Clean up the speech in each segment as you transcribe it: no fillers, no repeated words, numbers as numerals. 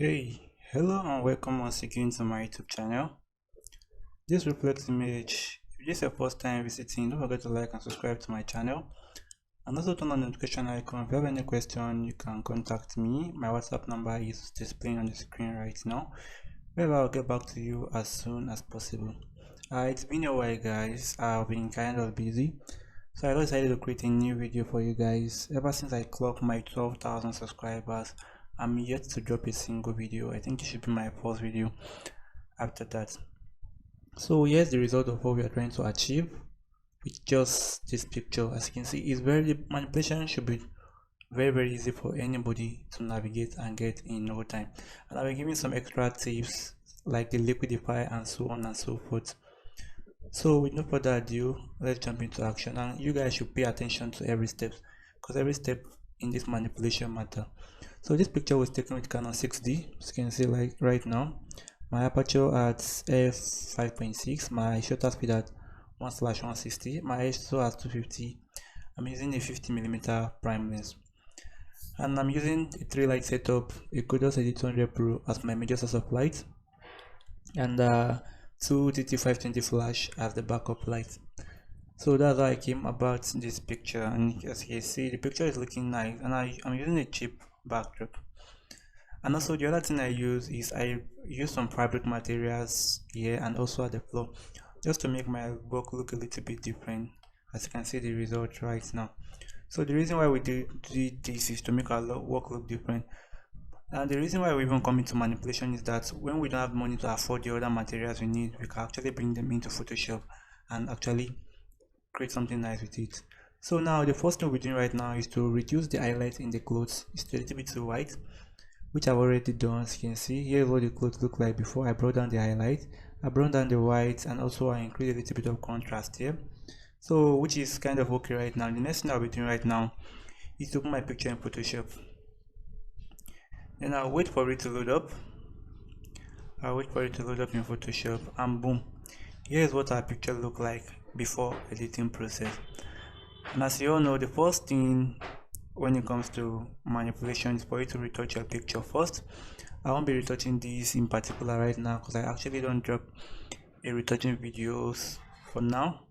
Hey, hello and welcome once again to my YouTube channel. This reflects image. If this is your first time visiting, don't forget to like and subscribe to my channel. And also turn on the notification icon. If you have any question, you can contact me. My WhatsApp number is displaying on the screen right now. Maybe I'll get back to you as soon as possible. It's been a while guys. I've been kind of busy. So I decided to create a new video for you guys. Ever since I clocked my 12,000 subscribers, I'm yet to drop a single video. I think it should be my first video after that. So here's the result of what we are trying to achieve with just this picture. As you can see, it's very manipulation should be very easy for anybody to navigate and get in no time. And I'll be giving some extra tips like the liquidify and so on and so forth. So with no further ado, let's jump into action, and you guys should pay attention to every step because every step in this manipulation matter. So this picture was taken with Canon 6D, as you can see like right now. My aperture at f5.6, my shutter speed at 1/160, my ISO at 250. I'm using a 50mm prime lens, and I'm using a 3 light setup, a Kodos Edit200 Pro as my major source of light, and two TT520 flash as the backup light. So that's how I came about this picture, and as you can see, the picture is looking nice, and I'm using a cheap backdrop. And also the other thing I use is I use some fabric materials here and also at the floor, just to make my work look a little bit different. As you can see the result right now. So the reason why we do this is to make our work look different. And the reason why we even come into manipulation is that when we don't have money to afford the other materials we need, we can actually bring them into Photoshop and actually create something nice with it. So now the first thing we're doing right now is to reduce the highlight in the clothes. It's a little bit too white, which I've already done. As you can see, here's what the clothes look like before I brought down the highlight. I brought down the white, and also I included a little bit of contrast here. So which is kind of okay right now. The next thing I'll be doing right now is to put my picture in Photoshop. Then I'll wait for it to load up. I'll wait for it to load up in Photoshop, and boom, here's what our picture looked like before editing process. And as you all know, the first thing when it comes to manipulation is for you to retouch your picture first. I won't be retouching these in particular right now because I actually don't drop a retouching videos for now,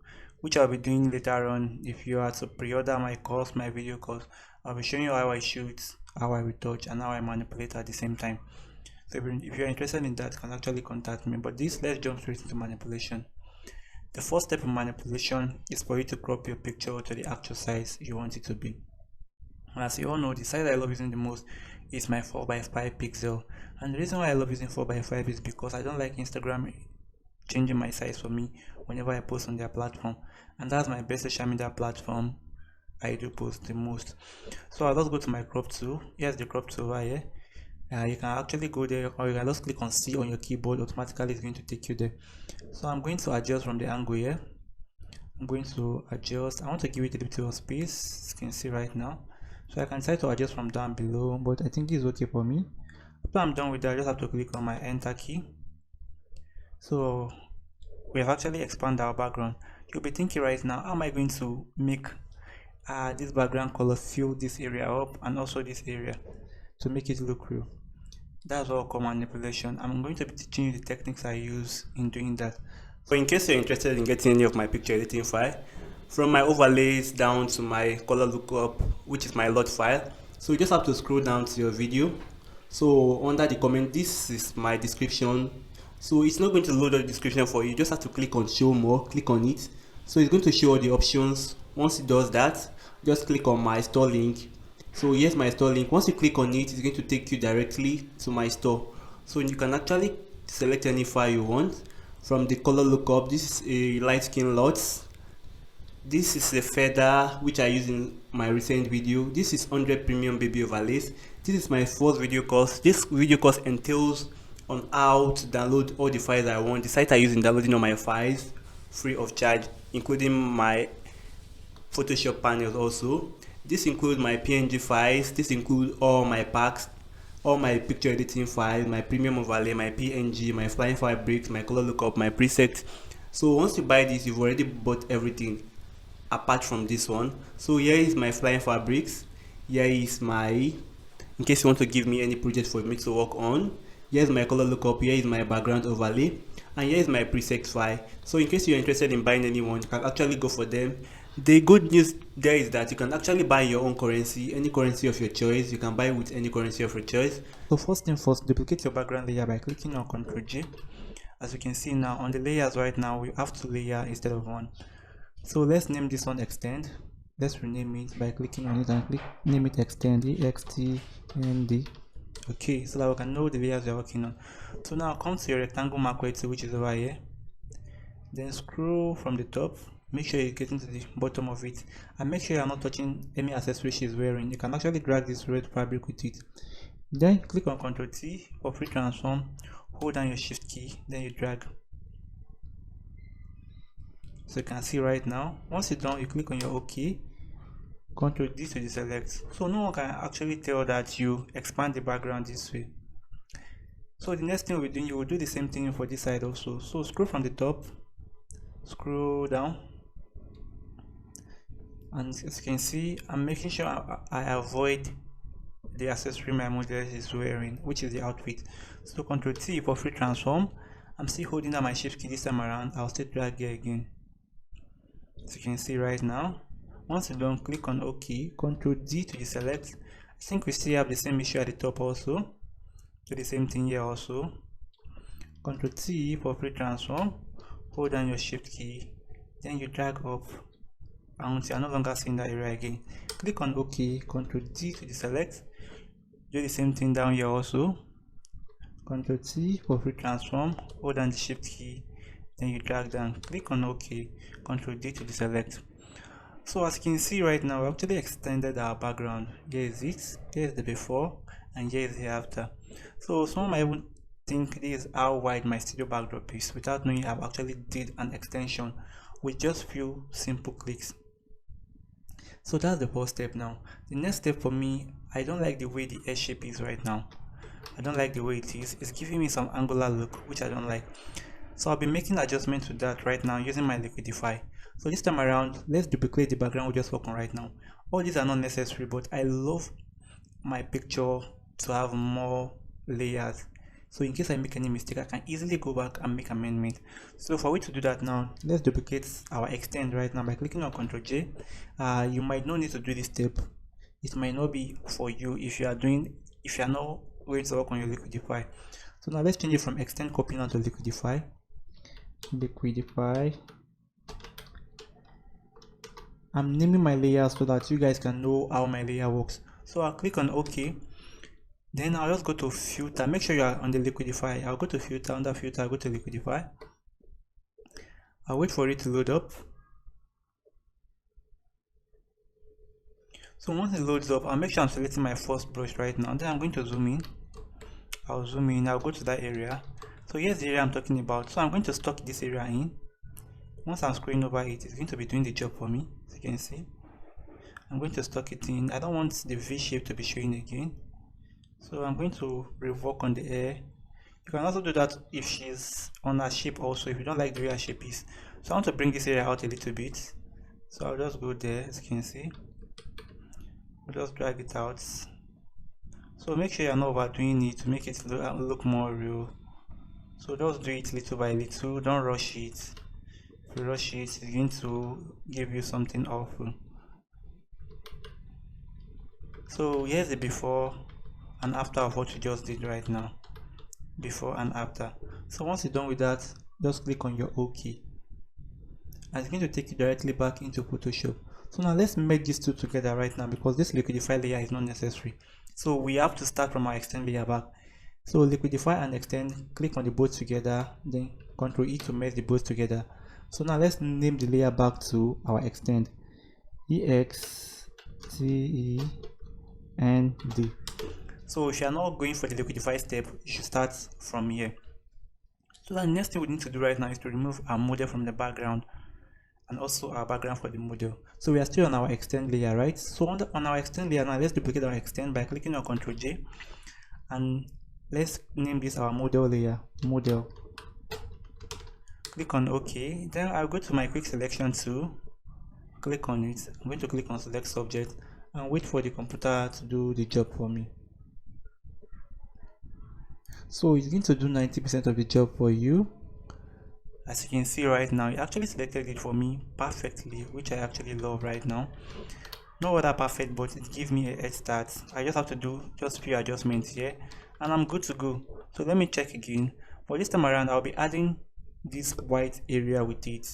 which I'll be doing later on. If you are to pre-order my course, my video course, I'll be showing you how I shoot, how I retouch, and how I manipulate at the same time. So if you're interested in that, you can actually contact me. But let's jump straight into manipulation. The first step in manipulation is for you to crop your picture to the actual size you want it to be. And as you all know, the size I love using the most is my 4x5 pixel. And the reason why I love using 4x5 is because I don't like Instagram changing my size for me whenever I post on their platform, and that's my best social media platform I do post the most. So I'll just go to my crop tool. Here's the crop tool right here. You can actually go there, or you can just click on C on your keyboard. Automatically it's going to take you there. So I'm going to adjust from the angle here. I'm going to adjust. I want to give it a little bit of space, as you can see right now. So I can try to adjust from down below, but I think this is okay for me. After I'm done with that, I just have to click on my enter key. So we have actually expanded our background. You'll be thinking right now, how am I going to make this background color fill this area up and also this area to make it look real? That's what I call manipulation. I'm going to be teaching you the techniques I use in doing that. So in case you're interested in getting any of my picture editing file, from my overlays down to my color lookup, which is my LUT file, so you just have to scroll down to your video. So under the comment, this is my description. So it's not going to load the description for you. You just have to click on show more, click on it. So it's going to show all the options. Once it does that, just click on my store link. So here's my store link. Once you click on it, it's going to take you directly to my store. So you can actually select any file you want. From the color lookup, this is a light skin LUTs. This is a feather which I use in my recent video. This is 100 premium baby overlays. This is my first video course. This video course entails on how to download all the files I want. The site I use in downloading all my files free of charge, including my Photoshop panels also. This includes my PNG files. This includes all my packs, all my picture editing files, my premium overlay, my PNG, my flying fabrics, my color lookup, my presets. So once you buy this, you've already bought everything apart from this one. So here is my flying fabrics. Here is my in case you want to give me any project for me to work on. Here's my color lookup, here is my background overlay, and here is my presets file. So in case you're interested in buying anyone, you can actually go for them. The good news there is that you can actually buy your own currency, any currency of your choice. You can buy with any currency of your choice. So first thing first, duplicate your background layer by clicking on Ctrl J. As you can see now on the layers right now, we have 2 layers instead of 1. So let's name this one extend. Let's rename it by clicking on it and name it extend, EXTEND. Okay, so that we can know the layers we are working on. So now come to your rectangle macro tool, which is over here. Then scroll from the top, make sure you get into the bottom of it, and make sure you are not touching any accessory she's wearing. You can actually drag this red fabric with it. Then click on Ctrl T for free transform, hold down your shift key, then you drag. So you can see right now, once you're done, you click on your OK, Ctrl D to deselect. So no one can actually tell that you expand the background this way. So the next thing we'll be doing, you will do the same thing for this side also. So scroll from the top, scroll down, and as you can see, I'm making sure I avoid the accessory my model is wearing, which is the outfit. So Ctrl T for free transform. I'm still holding down my shift key this time around. I'll still drag here again. As you can see right now, once you're done, click on OK, Ctrl D to deselect. I think we still have the same issue at the top also. Do the same thing here also. Ctrl T for free transform, hold down your shift key, then you drag up and you are no longer seeing that area again. Click on OK, Ctrl D to deselect. Do the same thing down here also. Ctrl T for free transform, hold down the shift key, then you drag down. Click on OK, Ctrl D to deselect. So as you can see right now, we actually extended our background. Here is it, here is the before, and here is the after. So some might even think this is how wide my studio backdrop is without knowing I've actually did an extension with just few simple clicks. So that's the first step. Now the next step for me, I don't like the way the hair shape is right now. I don't like the way it is. It's giving me some angular look, which I don't like. So I'll be making adjustments to that right now using my liquify. So this time around, let's duplicate the background we just worked on right now. All these are not necessary, but I love my picture to have more layers. So in case I make any mistake, I can easily go back and make amendment. So for we to do that now, let's duplicate our extend right now by clicking on Ctrl J. You might not need to do this step. It might not be for you if you are not going to work on your liquify. So now let's change it from extend copy now to liquify. I'm naming my layer so that you guys can know how my layer works. So I'll click on OK. Then I'll just go to filter. Make sure you are on the liquify. I'll go to filter. Under filter, I'll go to liquify. I'll wait for it to load up. So once it loads up, I'll make sure I'm selecting my first brush right now. Then I'm going to zoom in. I'll zoom in. I'll go to that area. So here's the area I'm talking about. So I'm going to stock this area in. Once I'm scrolling over it, it's going to be doing the job for me. As you can see, I'm going to stock it in. I don't want the V shape to be showing again, so I'm going to rework on the hair. You can also do that if she's on her shape also, if you don't like the way her shape is. So I want to bring this area out a little bit, so I'll just go there. As you can see, I'll just drag it out. So make sure you're not overdoing it to make it look more real. So just do it little by little, don't rush it. If you rush it, it's going to give you something awful. So here's the before and after of what you just did right now. Before and after. So once you're done with that, just click on your OK. And it's going to take you directly back into Photoshop. So now let's merge these two together right now because this liquify layer is not necessary. So we have to start from our extend layer back. So liquify and extend, click on the both together, then Ctrl E to merge the both together. So now let's name the layer back to our extend, EXTEND. So if you are not going for the liquify step, you should start from here. So the next thing we need to do right now is to remove our model from the background and also our background for the model. So we are still on our extend layer, right? So on our extend layer now, let's duplicate our extend by clicking on Ctrl J, and let's name this our model layer, model. Click on OK. Then I'll go to my quick selection tool, click on it. I'm going to click on select subject and wait for the computer to do the job for me. So it's going to do 90% of the job for you. As you can see right now, it actually selected it for me perfectly, which I actually love right now. Not whether perfect, but it gives me a head start. I just have to do just few adjustments here and I'm good to go. So let me check again. But this time around, I'll be adding this white area with it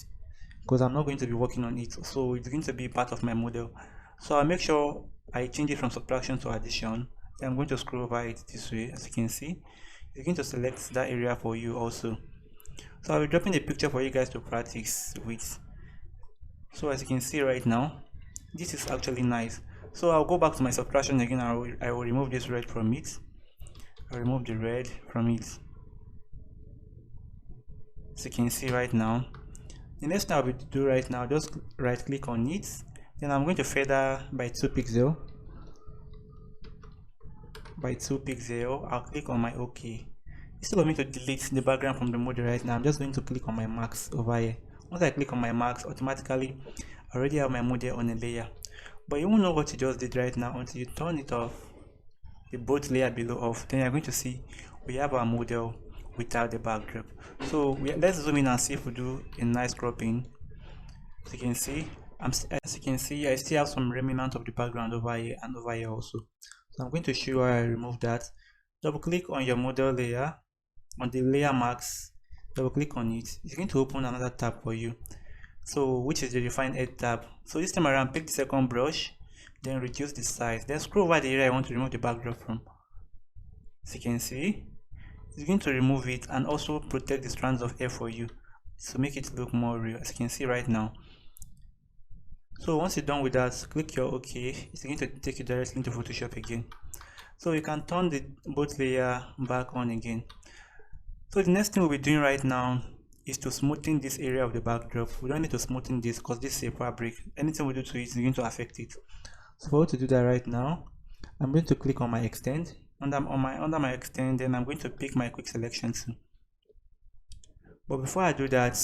because I'm not going to be working on it, so it's going to be part of my model. So I'll make sure I change it from subtraction to addition. Then I'm going to scroll over it this way. As you can see, it's going to select that area for you also. So I'll be dropping a picture for you guys to practice with. So as you can see right now, this is actually nice. So I'll go back to my subtraction again. I will remove this red from it. I'll remove the red from it. As you can see right now, the next thing I'll be do right now, just right click on it. Then I'm going to feather by 2 pixels. By 2 pixels, I'll click on my OK. Instead of me to delete the background from the model right now, I'm just going to click on my marks over here. Once I click on my marks, automatically I already have my model on a layer. But you won't know what you just did right now until you turn it off, the both layer below off. Then you're going to see we have our model without the backdrop. So let's zoom in and see if we do a nice cropping. As you can see, I still have some remnant of the background over here and over here also. So I'm going to show you how I remove that. Double click on your model layer, on the layer marks, double click on it. It's going to open another tab for you, so which is the refine edge tab. So this time around, pick the second brush, then reduce the size, then scroll over the area I want to remove the backdrop from. As you can see, it's going to remove it and also protect the strands of hair for you to make it look more real, as you can see right now. So once you're done with that, click your OK. It's going to take you directly into Photoshop again. So you can turn the both layer back on again. So the next thing we'll be doing right now is to smoothen this area of the backdrop. We don't need to smoothen this because this is a fabric. Anything we do to it is going to affect it. So for to do that right now, I'm going to click on my extend. Under my extend, then I'm going to pick my quick selection tool. But before I do that,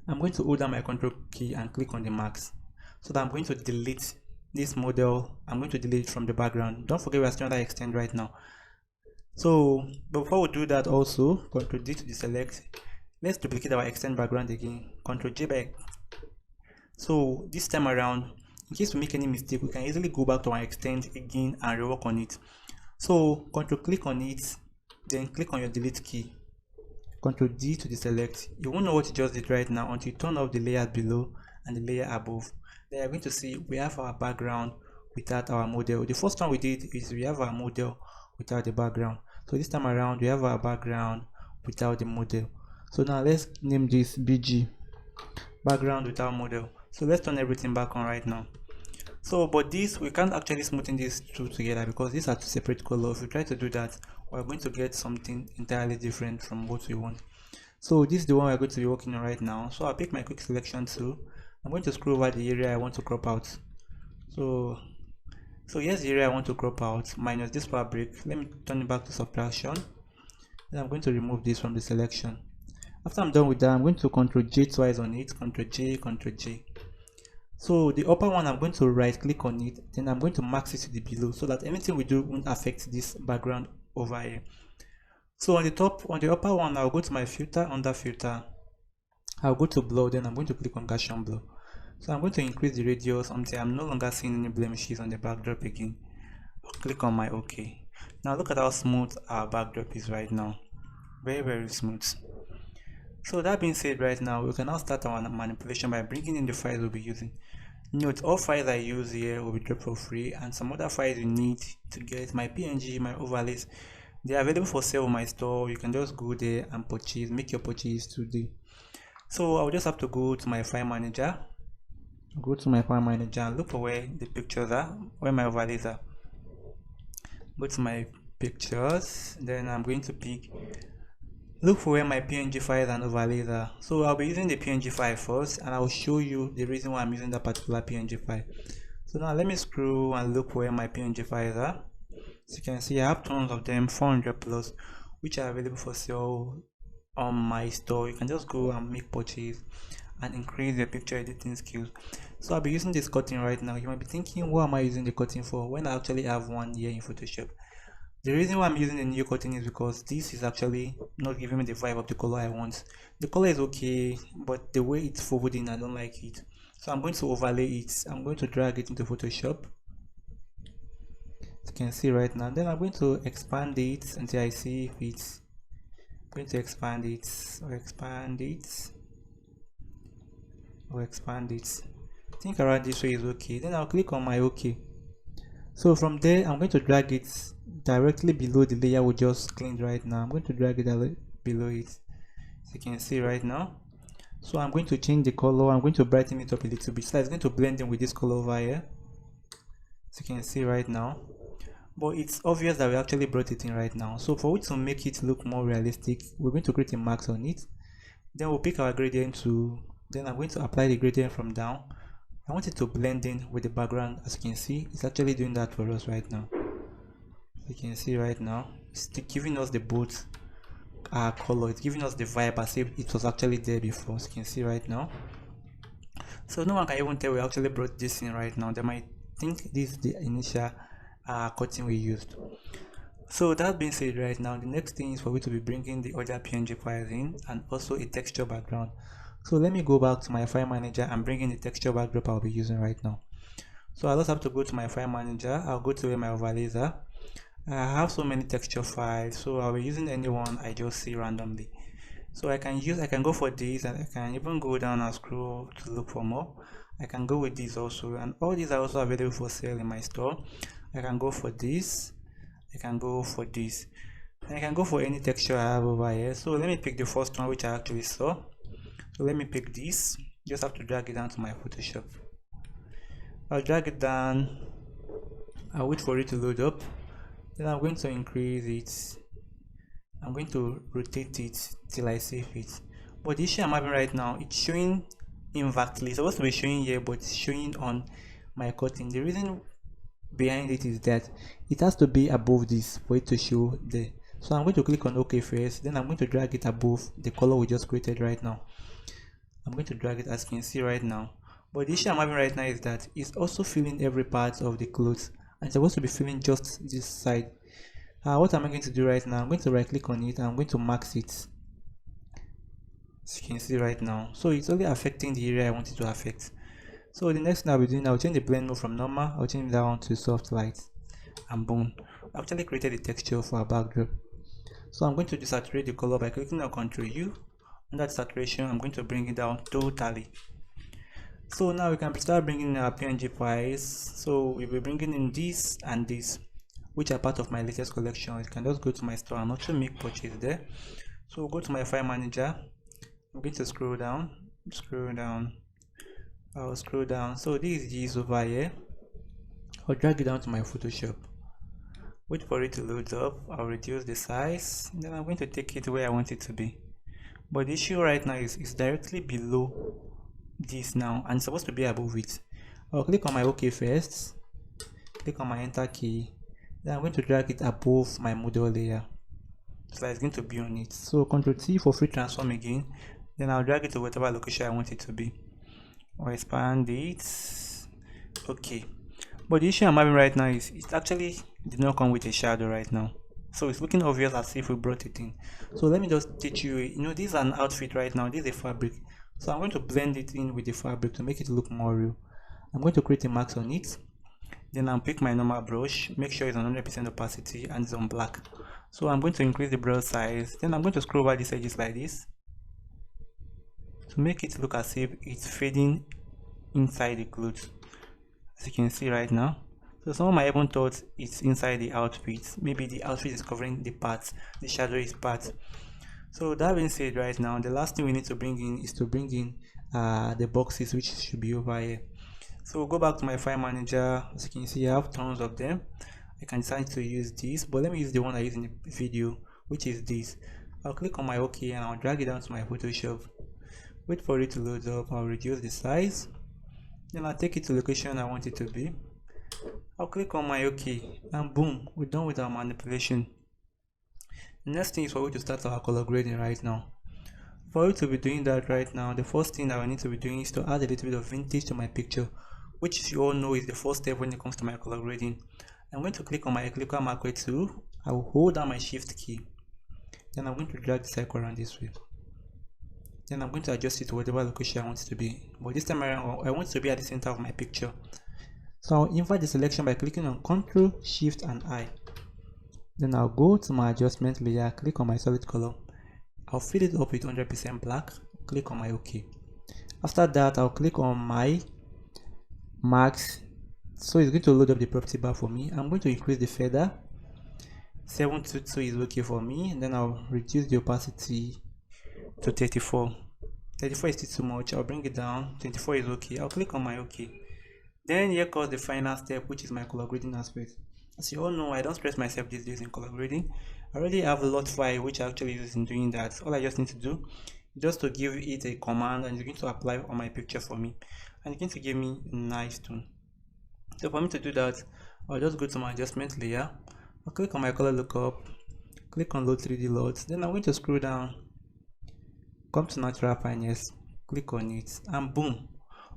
I'm going to hold down my control key and click on the marks, so that I'm going to delete this model. I'm going to delete it from the background. Don't forget we are still under extend right now. So before we do that, also Ctrl D to deselect. Let's duplicate our extend background again. Ctrl J back. So this time around, in case we make any mistake, we can easily go back to our extend again and rework on it. So Ctrl click on it, then click on your delete key. Ctrl D to deselect. You won't know what you just did right now until you turn off the layer below and the layer above. Then you're going to see we have our background without our model. The first one we did is we have our model without the background. So this time around we have our background without the model. So now let's name this BG, background without model. So let's turn everything back on right now. So but this, we can't actually smoothen these two together because these are two separate colors. If we try to do that, we're going to get something entirely different from what we want. So this is the one we're going to be working on right now. So I'll pick my quick selection tool. I'm going to scroll over the area I want to crop out. So here's the area I want to crop out minus this fabric. Let me turn it back to subtraction. Then I'm going to remove this from the selection. After I'm done with that, I'm going to Ctrl J twice on it. Ctrl J, Ctrl J. So the upper one, I'm going to right click on it, then I'm going to max it to the below so that anything we do won't affect this background over here. So on the top, on the upper one, I'll go to my filter. Under filter, I'll go to blur, then I'm going to click on Gaussian blur. So I'm going to increase the radius until I'm no longer seeing any blemishes on the backdrop again. I'll click on my OK. Now look at how smooth our backdrop is right now. Very, very smooth. So that being said, right now we can now start our manipulation by bringing in the files we'll be using. Note, all files I use here will be dropped for free, and some other files you need to get, my PNG, my overlays, they are available for sale on my store. You can just go there and purchase, make your purchase today. So I'll just have to go to my file manager, and look for where the pictures are, where my overlays are. Go to my pictures, then I'm going to look for where my PNG files and overlays are. So I'll be using the PNG file first, and I'll show you the reason why I'm using that particular PNG file. So now let me scroll and look where my PNG files are. So you can see I have tons of them, 400 plus, which are available for sale on my store. You can just go and make purchase and increase your picture editing skills. So I'll be using this cutting right now. You might be thinking, what am I using the cutting for when I actually have one here in Photoshop? The reason why I'm using a new cutting is because this is actually not giving me the vibe of the color I want. The color is okay, but the way it's folding, I don't like it. So I'm going to overlay it. I'm going to drag it into Photoshop. As you can see right now. Then I'm going to expand it until I see if it's going to expand it or expand it or expand it. I think around this way is okay. Then I'll click on my OK. So from there, I'm going to drag it directly below the layer we just cleaned right now. I'm going to drag it below it, as you can see right now. So I'm going to change the color. I'm going to brighten it up a little bit, so it's going to blend in with this color over here, as you can see right now. But it's obvious that we actually brought it in right now. So for it to make it look more realistic, we're going to create a mask on it. Then we'll pick our gradient tool. Then I'm going to apply the gradient from down. I want it to blend in with the background. As you can see, it's actually doing that for us right now. As you can see right now, it's giving us the both color. It's giving us the vibe as if it was actually there before. As you can see right now. So no one can even tell we actually brought this in right now. They might think this is the initial cutting we used. So that being said, right now the next thing is for me to be bringing the other PNG files in and also a texture background. So let me go back to my file manager and bring in the texture backdrop I'll be using right now. So I'll just have to go to my file manager. I'll go to where my overlays are. I have so many texture files, so I'll be using any one I just see randomly. So I can go for this, and I can even go down and scroll to look for more. I can go with these also, and all these are also available for sale in my store. I can go for this, I can go for this, and I can go for any texture I have over here. So let me pick the first one which I actually saw. So let me pick this. Just have to drag it down to my Photoshop. I'll drag it down. I'll wait for it to load up. Then I'm going to increase it. I'm going to rotate it till I see fit. But the issue I'm having right now, it's showing invertly. It's supposed to be showing here, but it's showing on my cutting. The reason behind it is that it has to be above this for it to show there. So I'm going to click on OK first. Then I'm going to drag it above the color we just created right now. I'm going to drag it as you can see right now. But the issue I'm having right now is that it's also filling every part of the clothes, and it's supposed to be filling just this side. What am I going to do right now? I'm going to right click on it and I'm going to max it, as you can see right now. So it's only affecting the area I want it to affect. So the next thing I'll be doing, I'll change the blend mode from normal. I'll change that one to soft light, and boom, I actually created a texture for a backdrop. So I'm going to desaturate the color by clicking on Ctrl U. Under saturation, I'm going to bring it down totally. So now we can start bringing in our PNG files. So we'll be bringing in this and this, which are part of my latest collection. You can just go to my store and also make purchase there. So we'll go to my file manager. I'm going to scroll down. I'll scroll down. So this is this over here. I'll drag it down to my Photoshop. Wait for it to load up. I'll reduce the size. Then I'm going to take it where I want it to be. But the issue right now is it's directly below this now, and it's supposed to be above it. I'll click on my OK first. Click on my enter key. Then I'm going to drag it above my model layer, so it's going to be on it. So Ctrl T for free transform again. Then I'll drag it to whatever location I want it to be, or expand it. Okay. But the issue I'm having right now is it actually did not come with a shadow right now. So it's looking obvious as if we brought it in. So let me just teach you, this is an outfit right now. This is a fabric. So I'm going to blend it in with the fabric to make it look more real. I'm going to create a mask on it. Then I'll pick my normal brush, make sure it's on 100% opacity and it's on black. So I'm going to increase the brush size. Then I'm going to scroll over these edges like this to make it look as if it's fading inside the clothes, as you can see right now. So some might even thought it's inside the outfit. Maybe the outfit is covering the parts, the shadowy part. So that being said, right now the last thing we need to bring in is to bring in the boxes, which should be over here. So we'll go back to my file manager. As you can see, I have tons of them. I can decide to use this, but let me use the one I use in the video, which is this. I'll click on my OK and I'll drag it down to my Photoshop. Wait for it to load up. I'll reduce the size. Then I'll take it to the location I want it to be. I'll click on my OK and boom, we're done with our manipulation. The next thing is for we to start our color grading right now. For you to be doing that right now, the first thing that I need to be doing is to add a little bit of vintage to my picture, which you all know is the first step when it comes to my color grading. I'm going to click on my liquify marker tool I will hold down my shift key, then I'm going to drag the circle around this way. Then I'm going to adjust it to whatever location I want it to be, but this time around I want it to be at the center of my picture. So I'll invert the selection by clicking on Ctrl, Shift and I. Then I'll go to my adjustment layer, click on my solid color. I'll fill it up with 100% black, click on my OK. After that, I'll click on my max. So it's going to load up the property bar for me. I'm going to increase the feather. 722 is okay for me. And then I'll reduce the opacity to 34. 34 is still too much. I'll bring it down. 24 is okay. I'll click on my OK. Then here comes the final step, which is my color grading aspect. As you all know, I don't stress myself these days in color grading. I already have a liquify which I actually use in doing that. All I just need to do is just to give it a command, and it's going to apply on my picture for me, and it's going to give me a nice tone. So for me to do that, I'll just go to my adjustment layer. I'll click on my color lookup, click on load 3D loads. Then I'm going to scroll down, come to natural fineness, click on it, and boom,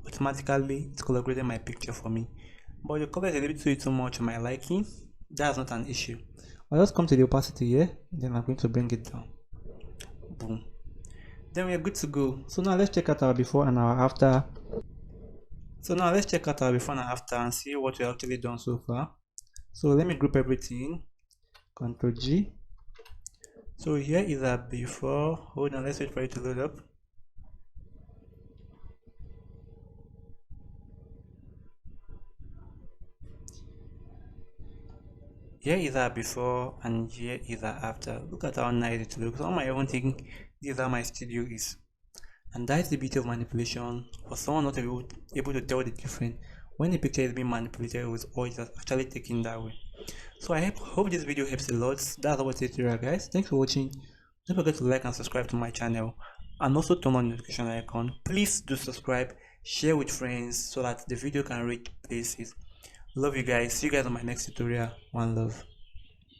automatically it's color grading my picture for me. But the color is a little bit too much on my liking. That's not an issue. I'll just come to the opacity here, then I'm going to bring it down. Boom. Then we're good to go. So now let's check out our before and our after. And see what we've actually done so far. So let me group everything. Ctrl G. So here is our before. Hold on, let's wait for it to load up. Here is our before and here is our after. Look at how nice it looks. Some might even think this is how my studio is. And that's the beauty of manipulation. For someone not able to tell the difference when the picture is being manipulated with or it's actually taken that way. So I hope this video helps a lot. That's our tutorial, guys. Thanks for watching. Don't forget to like and subscribe to my channel, and also turn on the notification icon. Please do subscribe, share with friends so that the video can reach places. Love you guys. See you guys on my next tutorial. One love.